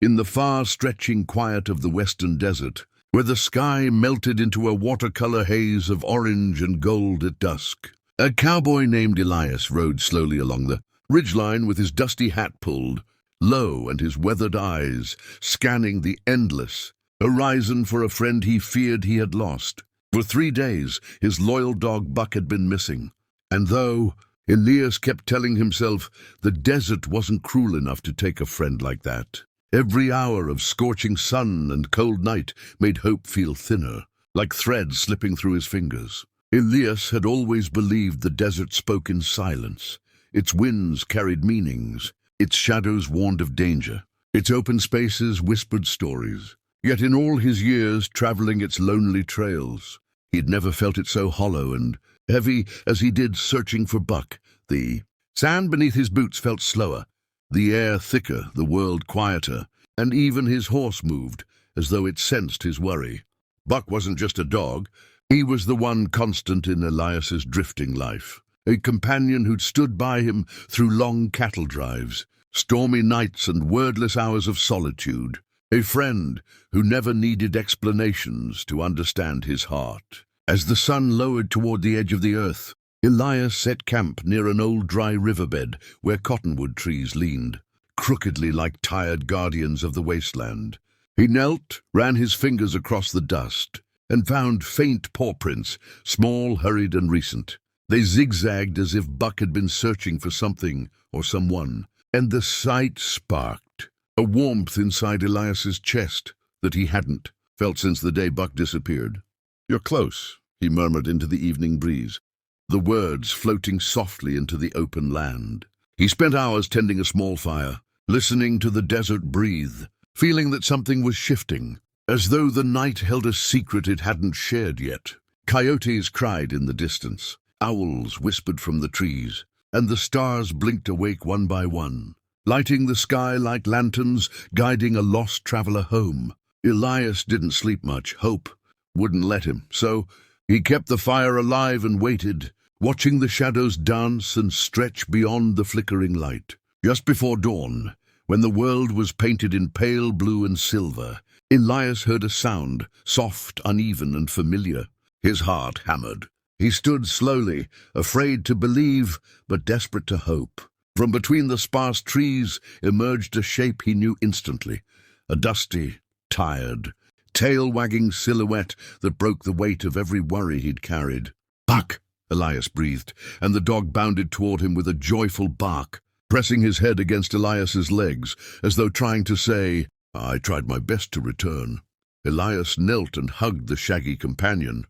in the far-stretching quiet of the western desert, where the sky melted into a watercolor haze of orange and gold at dusk. A cowboy named Elias rode slowly along the ridgeline with his dusty hat pulled low and his weathered eyes scanning the endless horizon for a friend he feared he had lost. For 3 days, his loyal dog Buck had been missing, and though Elias kept telling himself the desert wasn't cruel enough to take a friend like that, every hour of scorching sun and cold night made hope feel thinner, like threads slipping through his fingers. Elias had always believed the desert spoke in silence. Its winds carried meanings, its shadows warned of danger, its open spaces whispered stories. Yet in all his years traveling its lonely trails, he'd never felt it so hollow and heavy as he did searching for Buck. The sand beneath his boots felt slower, the air thicker, the world quieter, and even his horse moved, as though it sensed his worry. Buck wasn't just a dog, he was the one constant in Elias's drifting life, a companion who'd stood by him through long cattle drives, stormy nights and wordless hours of solitude, a friend who never needed explanations to understand his heart. As the sun lowered toward the edge of the earth, Elias set camp near an old dry riverbed where cottonwood trees leaned, crookedly like tired guardians of the wasteland. He knelt, ran his fingers across the dust, and found faint paw prints, small, hurried, and recent. They zigzagged as if Buck had been searching for something or someone, and the sight sparked a warmth inside Elias's chest that he hadn't felt since the day Buck disappeared. "You're close," he murmured into the evening breeze, the words floating softly into the open land. He spent hours tending a small fire, listening to the desert breathe, feeling that something was shifting, as though the night held a secret it hadn't shared yet. Coyotes cried in the distance, owls whispered from the trees, and the stars blinked awake one by one, lighting the sky like lanterns guiding a lost traveler home. Elias didn't sleep much. Hope wouldn't let him, so he kept the fire alive and waited, watching the shadows dance and stretch beyond the flickering light. Just before dawn, when the world was painted in pale blue and silver, Elias heard a sound, soft, uneven, and familiar. His heart hammered. He stood slowly, afraid to believe, but desperate to hope. From between the sparse trees emerged a shape he knew instantly, a dusty, tired, tail-wagging silhouette that broke the weight of every worry he'd carried. "Buck!" Elias breathed, and the dog bounded toward him with a joyful bark, pressing his head against Elias's legs, as though trying to say, "I tried my best to return." Elias knelt and hugged the shaggy companion,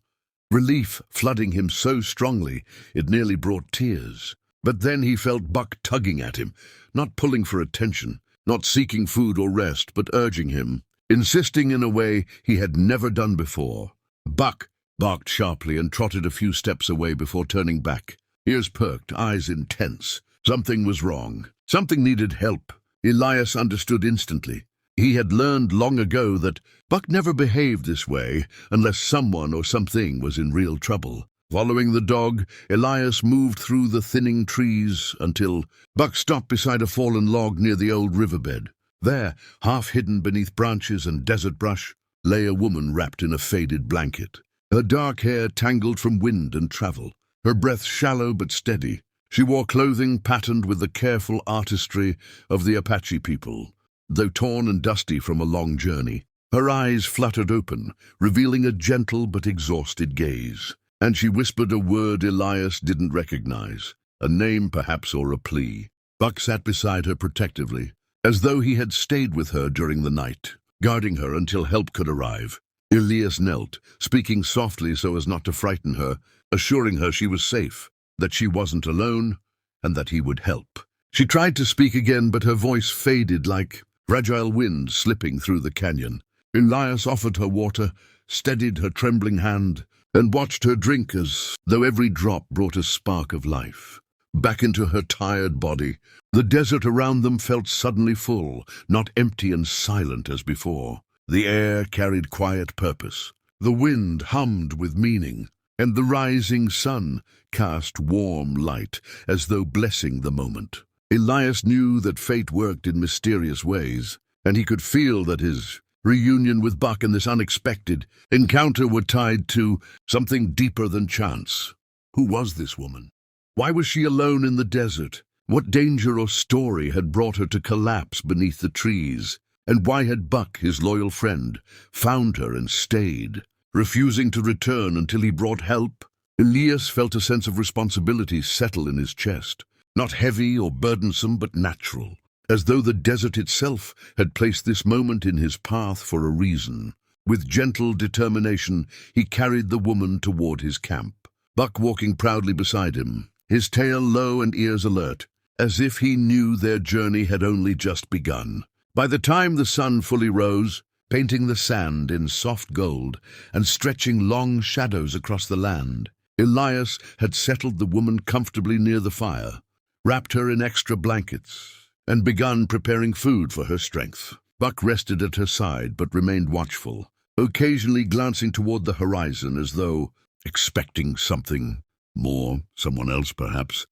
relief flooding him so strongly it nearly brought tears. But then he felt Buck tugging at him, not pulling for attention, not seeking food or rest, but urging him, insisting in a way he had never done before. Buck barked sharply and trotted a few steps away before turning back, ears perked, eyes intense. Something was wrong. Something needed help. Elias understood instantly. He had learned long ago that Buck never behaved this way unless someone or something was in real trouble. Following the dog, Elias moved through the thinning trees until Buck stopped beside a fallen log near the old riverbed. There, half hidden beneath branches and desert brush, lay a woman wrapped in a faded blanket. Her dark hair tangled from wind and travel, her breath shallow but steady. She wore clothing patterned with the careful artistry of the Apache people, though torn and dusty from a long journey. Her eyes fluttered open, revealing a gentle but exhausted gaze, and she whispered a word Elias didn't recognize, a name perhaps or a plea. Buck sat beside her protectively, as though he had stayed with her during the night, guarding her until help could arrive. Elias knelt, speaking softly so as not to frighten her, assuring her she was safe, that she wasn't alone, and that he would help. She tried to speak again, but her voice faded like fragile wind slipping through the canyon. Elias offered her water, steadied her trembling hand, and watched her drink as though every drop brought a spark of life back into her tired body. The desert around them felt suddenly full, not empty and silent as before. The air carried quiet purpose. The wind hummed with meaning, and the rising sun cast warm light as though blessing the moment. Elias knew that fate worked in mysterious ways, and he could feel that his reunion with Buck and this unexpected encounter were tied to something deeper than chance. Who was this woman? Why was she alone in the desert? What danger or story had brought her to collapse beneath the trees? And why had Buck, his loyal friend, found her and stayed, refusing to return until he brought help? Elias felt a sense of responsibility settle in his chest, not heavy or burdensome, but natural, as though the desert itself had placed this moment in his path for a reason. With gentle determination, he carried the woman toward his camp, Buck walking proudly beside him, his tail low and ears alert, as if he knew their journey had only just begun. By the time the sun fully rose, painting the sand in soft gold and stretching long shadows across the land, Elias had settled the woman comfortably near the fire, wrapped her in extra blankets, and begun preparing food for her strength. Buck rested at her side but remained watchful, occasionally glancing toward the horizon as though expecting something more, someone else perhaps,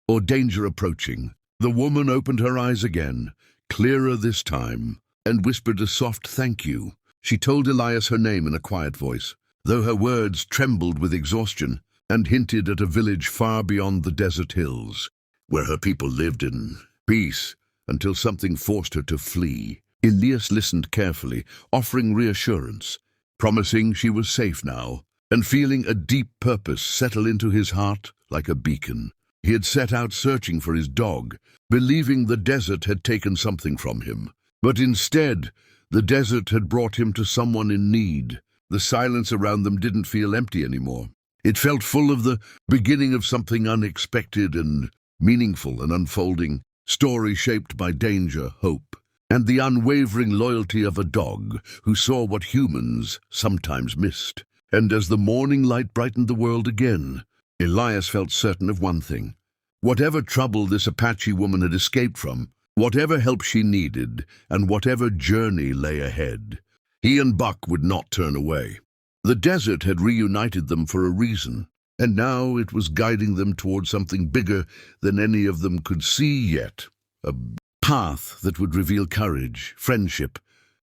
or danger approaching. The woman opened her eyes again, clearer this time, and whispered a soft thank you. She told Elias her name in a quiet voice, though her words trembled with exhaustion, and hinted at a village far beyond the desert hills, where her people lived in peace until something forced her to flee. Elias listened carefully, offering reassurance, promising she was safe now, and feeling a deep purpose settle into his heart like a beacon. He had set out searching for his dog, believing the desert had taken something from him. But instead, the desert had brought him to someone in need. The silence around them didn't feel empty anymore. It felt full of the beginning of something unexpected and meaningful, an unfolding story shaped by danger, hope, and the unwavering loyalty of a dog who saw what humans sometimes missed. And as the morning light brightened the world again, Elias felt certain of one thing. Whatever trouble this Apache woman had escaped from, whatever help she needed, and whatever journey lay ahead, he and Buck would not turn away. The desert had reunited them for a reason, and now it was guiding them toward something bigger than any of them could see yet. A path that would reveal courage, friendship,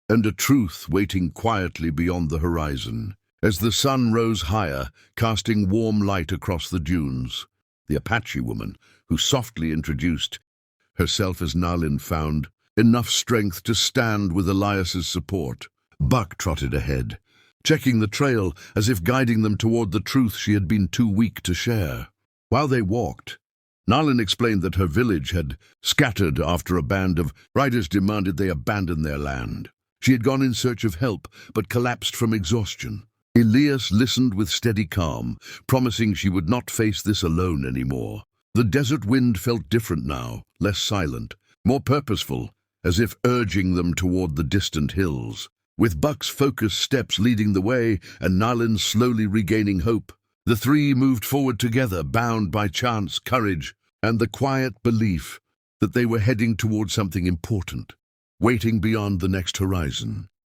and a truth waiting quietly beyond the horizon. As the sun rose higher, casting warm light across the dunes, the Apache woman, who softly introduced herself as Nalin, found enough strength to stand with Elias's support. Buck trotted ahead, checking the trail as if guiding them toward the truth she had been too weak to share. While they walked, Nalin explained that her village had scattered after a band of riders demanded they abandon their land. She had gone in search of help, but collapsed from exhaustion. Elias listened with steady calm, promising she would not face this alone anymore. The desert wind felt different now, less silent, more purposeful, as if urging them toward the distant hills. With Buck's focused steps leading the way and Nalin slowly regaining hope, the three moved forward together, bound by chance, courage, and the quiet belief that they were heading toward something important, waiting beyond the next horizon.